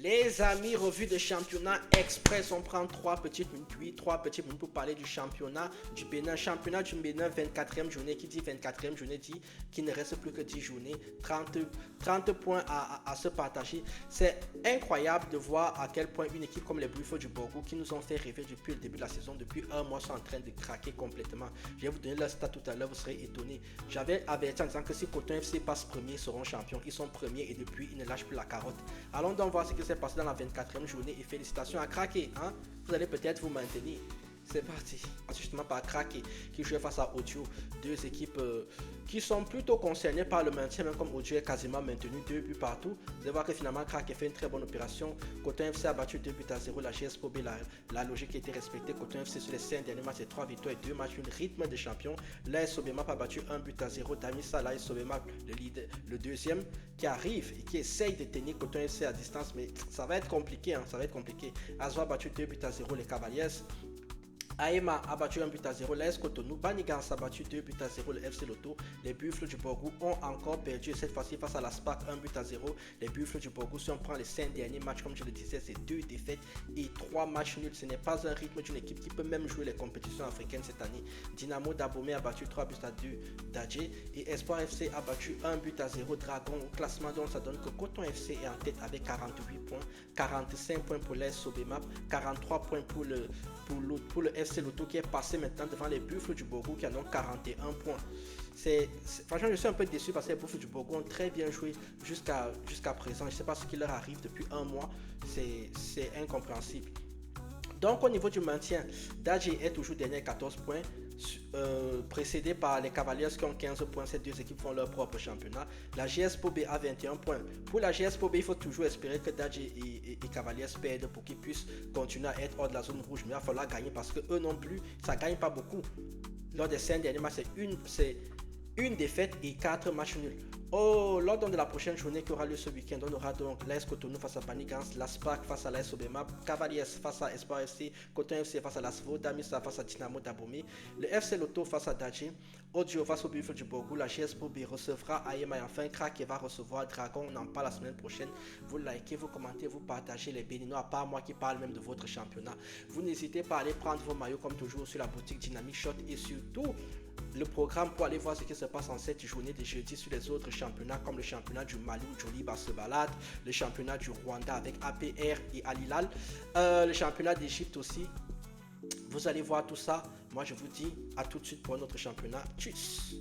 Les amis, revue de championnat express. On prend 3 petites minutes, oui, 3 petites minutes pour parler du championnat du Bénin. Championnat du Bénin, 24e journée. Qui dit 24e journée dit qu'il ne reste plus que 10 journées, 30 points à se partager. C'est incroyable de voir à quel point une équipe comme les Buffos du Borgou, qui nous ont fait rêver depuis le début de la saison, depuis un mois, sont en train de craquer complètement. Je vais vous donner leur stat tout à l'heure, vous serez étonnés. J'avais averti en disant que si Coton FC passe premier, ils seront champions. Ils sont premiers et depuis, ils ne lâchent plus la carotte. Allons donc voir ce qui s'est passé dans la 24e journée et félicitations à Craquer. Hein? Vous allez peut-être vous maintenir. C'est parti. Justement par Craquer qui jouait face à Audio. Deux équipes qui sont plutôt concernées par le maintien, même comme Audio est quasiment maintenu 2 buts partout. Vous allez voir que finalement Craquer fait une très bonne opération. Coton FC a battu 2 buts à 0. La GS Pro B, la logique a été respectée. Coton FC sur les 5 derniers matchs, c'est 3 victoires et 2 matchs, une rythme de champion. L'AS Sobemap a battu 1 but à 0. Damissa, l'AS Sobemap, le leader, le deuxième, qui arrive et qui essaye de tenir Coton FC à distance, mais ça va être compliqué, hein, ça va être compliqué. Azwa a battu 2 buts à 0 les Cavaliers. Aema a battu 1 but à 0 l'AS Cotonou. Banigans a battu 2 buts à 0 le FC Lotto. Les Buffles du Borgou ont encore perdu cette fois-ci face à la SPAC 1 but à 0. Les Buffles du Borgou, si on prend les 5 derniers matchs, comme je le disais, c'est 2 défaites et 3 matchs nuls. Ce n'est pas un rythme d'une équipe qui peut même jouer les compétitions africaines cette année. Dynamo d'Abomey a battu 3 buts à 2 d'Adjé et Espoir FC a battu 1 but à 0 Dragon. Au classement, donc ça donne que Coton FC est en tête avec 48 points, 45 points pour l'AS Sobemap, 43 points pour le FC Lotto qui est passé maintenant devant les Buffles du Borgou qui en ont 41 points. Franchement, je suis un peu déçu parce que les Buffles du Borgou ont très bien joué jusqu'à présent. Je ne sais pas ce qui leur arrive depuis un mois. C'est incompréhensible. Donc au niveau du maintien, Dadji est toujours dernier avec 14 points, précédé par les Cavaliers qui ont 15 points. Ces deux équipes font leur propre championnat. La GS Pro B a 21 points. Pour la GS Pro B, il faut toujours espérer que Dadji et Cavaliers perdent pour qu'ils puissent continuer à être hors de la zone rouge. Mais il va falloir gagner parce que eux non plus, ça ne gagne pas beaucoup. Lors des 5 derniers matchs, c'est une défaite et 4 matchs nuls. Lors de la prochaine journée qui aura lieu ce week-end, on aura donc l'AS Cotonou face à Banigans, la SPAC face à l'AS Sobemap, Cavaliers face à Espoir FC, Coton FC face à l'Asvo, Damissa face à Dynamo d'Abomey, le FC Lotto face à Dadji, Audio face au Buffle du Borgou, la GS Pro B recevra Aema et enfin Crack va recevoir Dragon. On en parle la semaine prochaine. Vous likez, vous commentez, vous partagez les Béninois, à part moi qui parle même de votre championnat. Vous n'hésitez pas à aller prendre vos maillots comme toujours sur la boutique Dynamic Shot et surtout le programme pour aller voir ce qui se passe en cette journée de jeudi sur les autres championnats comme le championnat du Mali où Joliba se balade, le championnat du Rwanda avec APR et Al Hilal, le championnat d'Égypte aussi. Vous allez voir tout ça. Moi je vous dis à tout de suite pour notre championnat. Tchuss.